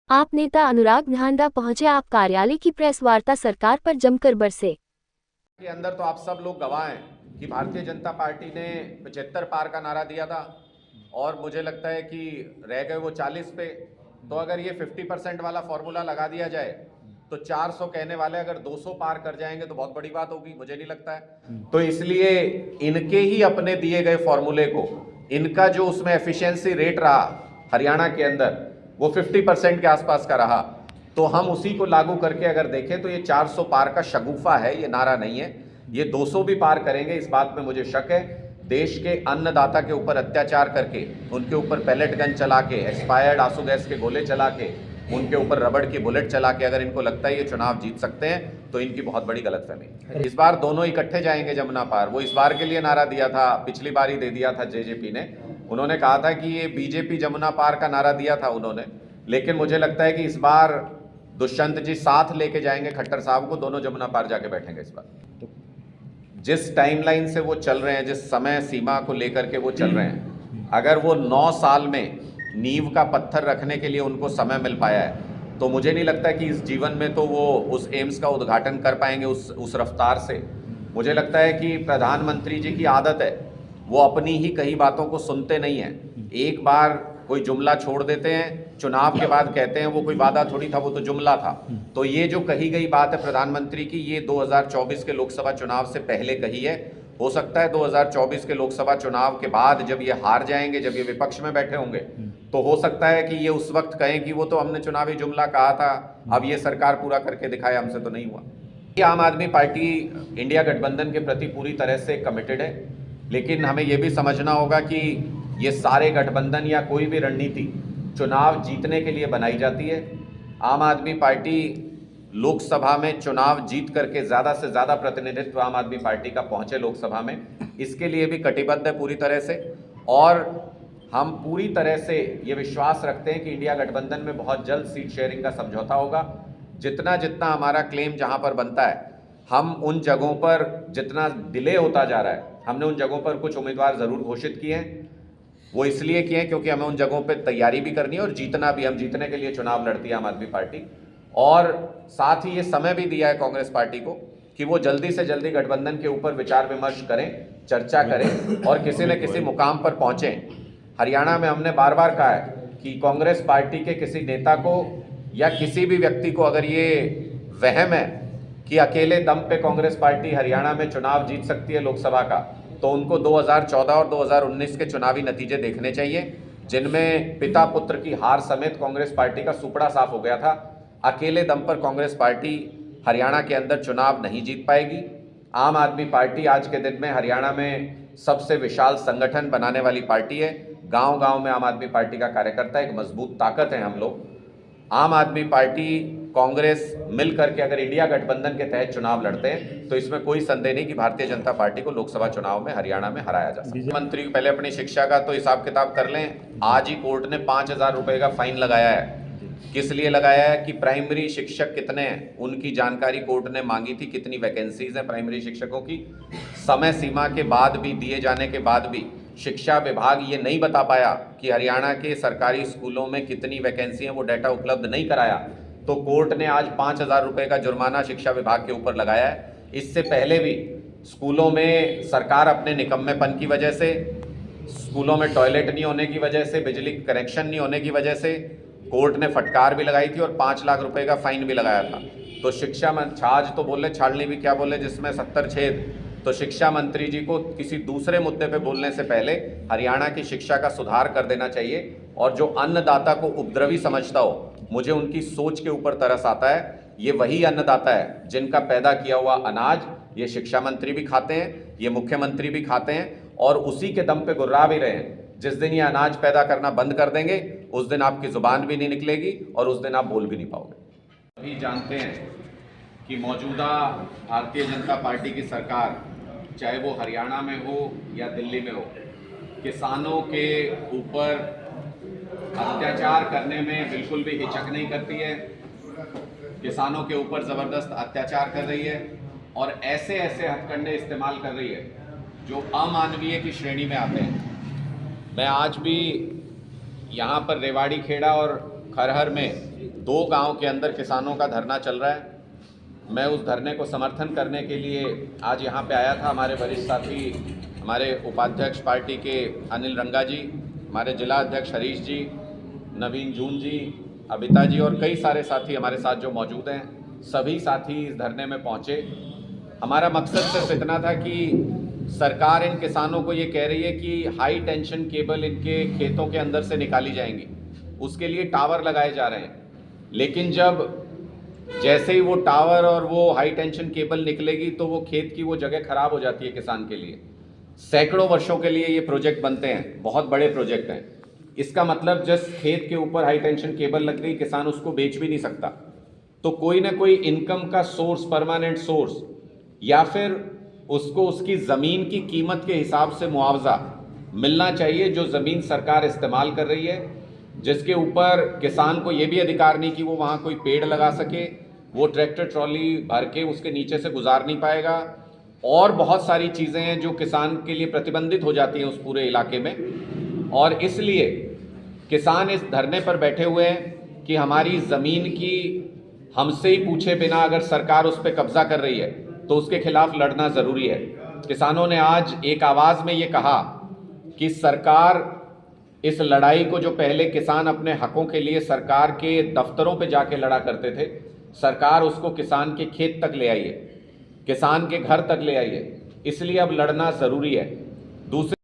आप नेता अनुराग ढांडा पहुंचे आप कार्यालय की प्रेस वार्ता सरकार पर जमकर बरसे। के अंदर तो आप सब लोग गवाह हैं कि भारतीय जनता पार्टी ने 75 पार का नारा दिया था और मुझे लगता है कि रह गए वो 40 पे। तो अगर ये 50% वाला फॉर्मूला लगा दिया जाए तो 400 कहने वाले अगर 200 पार कर जाएंगे तो बहुत बड़ी बात होगी, मुझे नहीं लगता है। तो इसलिए इनके ही अपने दिए गए फॉर्मूले को, इनका जो उसमें एफिशिएंसी रेट रहा हरियाणा के अंदर वो 50% के आसपास का रहा, तो हम उसी को लागू करके अगर देखें तो ये 400 पार का शगुफा है, ये नारा नहीं है। ये 200 भी पार करेंगे इस बात में मुझे शक है। देश के अन्नदाता के ऊपर अत्याचार करके, उनके ऊपर पैलेट गन चला के, एक्सपायर्ड आंसू गैस के गोले चला के, उनके ऊपर रबड़ की बुलेट चला के अगर इनको लगता है ये चुनाव जीत सकते हैं तो इनकी बहुत बड़ी गलतफहमी। इस बार दोनों इकट्ठे जाएंगे जमुना पार। वो इस बार के लिए नारा दिया था, पिछली बार ही दे दिया था जेजेपी ने। उन्होंने कहा था कि ये बीजेपी जमुना पार का नारा दिया था उन्होंने, लेकिन मुझे लगता है कि इस बार दुष्यंत जी साथ लेके जाएंगे खट्टर साहब को, दोनों जमुना पार जाके बैठेंगे इस बार। जिस टाइमलाइन से वो चल रहे हैं, जिस समय सीमा को लेकर के वो चल रहे हैं, अगर वो 9 साल में नींव का पत्थर रखने के लिए उनको समय मिल पाया है तो मुझे नहीं लगता कि इस जीवन में तो वो उस एम्स का उद्घाटन कर पाएंगे उस रफ्तार से। मुझे लगता है कि प्रधानमंत्री जी की आदत है, वो अपनी ही कई बातों को सुनते नहीं हैं। एक बार कोई जुमला छोड़ देते हैं, चुनाव के बाद कहते हैं वो कोई वादा थोड़ी था, वो तो जुमला था। तो ये जो कही गई बात है प्रधानमंत्री की, ये 2024 के लोकसभा चुनाव से पहले कही है। हो सकता है 2024 के लोकसभा चुनाव के बाद जब ये हार जाएंगे, जब ये विपक्ष में बैठे होंगे, तो हो सकता है कि ये उस वक्त कहें कि वो तो हमने चुनावी जुमला कहा था, अब ये सरकार पूरा करके दिखाए, हमसे तो नहीं हुआ। आम आदमी पार्टी इंडिया गठबंधन के प्रति पूरी तरह से कमिटेड है, लेकिन हमें यह भी समझना होगा कि ये सारे गठबंधन या कोई भी रणनीति चुनाव जीतने के लिए बनाई जाती है। आम आदमी पार्टी लोकसभा में चुनाव जीत करके ज़्यादा से ज़्यादा प्रतिनिधित्व आम आदमी पार्टी का पहुंचे लोकसभा में, इसके लिए भी कटिबद्ध है पूरी तरह से। और हम पूरी तरह से ये विश्वास रखते हैं कि इंडिया गठबंधन में बहुत जल्द सीट शेयरिंग का समझौता होगा। जितना जितना हमारा क्लेम जहां पर बनता है, हम उन जगहों पर जितना डिले होता जा रहा है, हमने उन जगहों पर कुछ उम्मीदवार ज़रूर घोषित किए हैं। वो इसलिए किए हैं क्योंकि हमें उन जगहों पे तैयारी भी करनी है और जीतना भी। हम जीतने के लिए चुनाव लड़ती है आम आदमी पार्टी, और साथ ही ये समय भी दिया है कांग्रेस पार्टी को कि वो जल्दी से जल्दी गठबंधन के ऊपर विचार विमर्श करें, चर्चा करें और किसी न किसी मुकाम पर पहुंचें। हरियाणा में हमने बार बार कहा है कि कांग्रेस पार्टी के किसी नेता को या किसी भी व्यक्ति को अगर ये वहम है कि अकेले दम पे कांग्रेस पार्टी हरियाणा में चुनाव जीत सकती है लोकसभा का, तो उनको 2014 और 2019 के चुनावी नतीजे देखने चाहिए, जिनमें पिता पुत्र की हार समेत कांग्रेस पार्टी का सुपड़ा साफ हो गया था। अकेले दम पर कांग्रेस पार्टी हरियाणा के अंदर चुनाव नहीं जीत पाएगी। आम आदमी पार्टी आज के दिन में हरियाणा में सबसे विशाल संगठन बनाने वाली पार्टी है। गांव गांव में आम आदमी पार्टी का कार्यकर्ता एक मजबूत ताकत है। हम लोग आम आदमी पार्टी कांग्रेस मिल करके अगर इंडिया गठबंधन के तहत चुनाव लड़ते हैं तो इसमें कोई संदेह नहीं कि भारतीय जनता पार्टी को लोकसभा चुनाव में हरियाणा में हराया जा सकता है। मंत्री पहले अपनी शिक्षा का तो हिसाब किताब कर लें। आज ही कोर्ट ने 5,000 रुपये का फाइन लगाया है। किस लिए लगाया है कि प्राइमरी शिक्षक कितने हैं उनकी जानकारी कोर्ट ने मांगी थी, कितनी वैकेंसीज हैं प्राइमरी शिक्षकों की। समय सीमा के बाद भी, दिए जाने के बाद भी शिक्षा विभाग ये नहीं बता पाया कि हरियाणा के सरकारी स्कूलों में कितनी वैकेंसी हैं, वो डाटा उपलब्ध नहीं कराया, तो कोर्ट ने आज 5,000 रुपये का जुर्माना शिक्षा विभाग के ऊपर लगाया है। इससे पहले भी स्कूलों में सरकार अपने निकम्मेपन की वजह से, स्कूलों में टॉयलेट नहीं होने की वजह से, बिजली कनेक्शन नहीं होने की वजह से कोर्ट ने फटकार भी लगाई थी और 5 लाख रुपए का फाइन भी लगाया था। तो शिक्षा मंत्री छाछ तो बोले, छाड़नी भी क्या बोले, जिसमें 70 छेद। तो शिक्षा मंत्री जी को किसी दूसरे मुद्दे पे बोलने से पहले हरियाणा की शिक्षा का सुधार कर देना चाहिए। और जो अन्नदाता को उपद्रवी समझता हो, मुझे उनकी सोच के ऊपर तरस आता है। ये वही अन्नदाता है जिनका पैदा किया हुआ अनाज ये शिक्षा मंत्री भी खाते हैं, ये मुख्यमंत्री भी खाते हैं, और उसी के दम पे गुर्रा भी रहे हैं। जिस दिन ये अनाज पैदा करना बंद कर देंगे उस दिन आपकी जुबान भी नहीं निकलेगी और उस दिन आप बोल भी नहीं पाओगे। अभी जानते हैं कि मौजूदा भारतीय जनता पार्टी की सरकार, चाहे वो हरियाणा में हो या दिल्ली में हो, किसानों के ऊपर अत्याचार करने में बिल्कुल भी हिचक नहीं करती है। किसानों के ऊपर ज़बरदस्त अत्याचार कर रही है और ऐसे ऐसे हथकंडे इस्तेमाल कर रही है जो अमानवीय की श्रेणी में आते हैं। मैं आज भी यहाँ पर रेवाड़ी खेड़ा और खरहर में 2 गांव के अंदर किसानों का धरना चल रहा है। मैं उस धरने को समर्थन करने के लिए आज यहाँ पे आया था। हमारे वरिष्ठ साथी, हमारे उपाध्यक्ष पार्टी के अनिल रंगा जी, हमारे जिला अध्यक्ष हरीश जी, नवीन जून जी, अबिता जी और कई सारे साथी हमारे साथ जो मौजूद हैं, सभी साथी इस धरने में पहुँचे। हमारा मकसद सिर्फ इतना था कि सरकार इन किसानों को ये कह रही है कि हाई टेंशन केबल इनके खेतों के अंदर से निकाली जाएंगी, उसके लिए टावर लगाए जा रहे हैं। लेकिन जब जैसे ही वो टावर और वो हाई टेंशन केबल निकलेगी तो वो खेत की वो जगह खराब हो जाती है किसान के लिए। सैकड़ों वर्षों के लिए ये प्रोजेक्ट बनते हैं, बहुत बड़े प्रोजेक्ट हैं। इसका मतलब जिस खेत के ऊपर हाई टेंशन केबल लग गई, किसान उसको बेच भी नहीं सकता। तो कोई ना कोई इनकम का सोर्स, परमानेंट सोर्स, या फिर उसको उसकी ज़मीन की कीमत के हिसाब से मुआवजा मिलना चाहिए, जो ज़मीन सरकार इस्तेमाल कर रही है, जिसके ऊपर किसान को ये भी अधिकार नहीं कि वो वहाँ कोई पेड़ लगा सके, वो ट्रैक्टर ट्रॉली भर के उसके नीचे से गुजार नहीं पाएगा, और बहुत सारी चीज़ें हैं जो किसान के लिए प्रतिबंधित हो जाती हैं उस पूरे इलाके में। और इसलिए किसान इस धरने पर बैठे हुए हैं कि हमारी ज़मीन की हमसे ही पूछे बिना अगर सरकार उस पर कब्जा कर रही है तो उसके खिलाफ लड़ना ज़रूरी है। किसानों ने आज एक आवाज़ में ये कहा कि सरकार इस लड़ाई को, जो पहले किसान अपने हकों के लिए सरकार के दफ्तरों पे जाके लड़ा करते थे, सरकार उसको किसान के खेत तक ले आई है, किसान के घर तक ले आई है। इसलिए अब लड़ना ज़रूरी है। दूसरी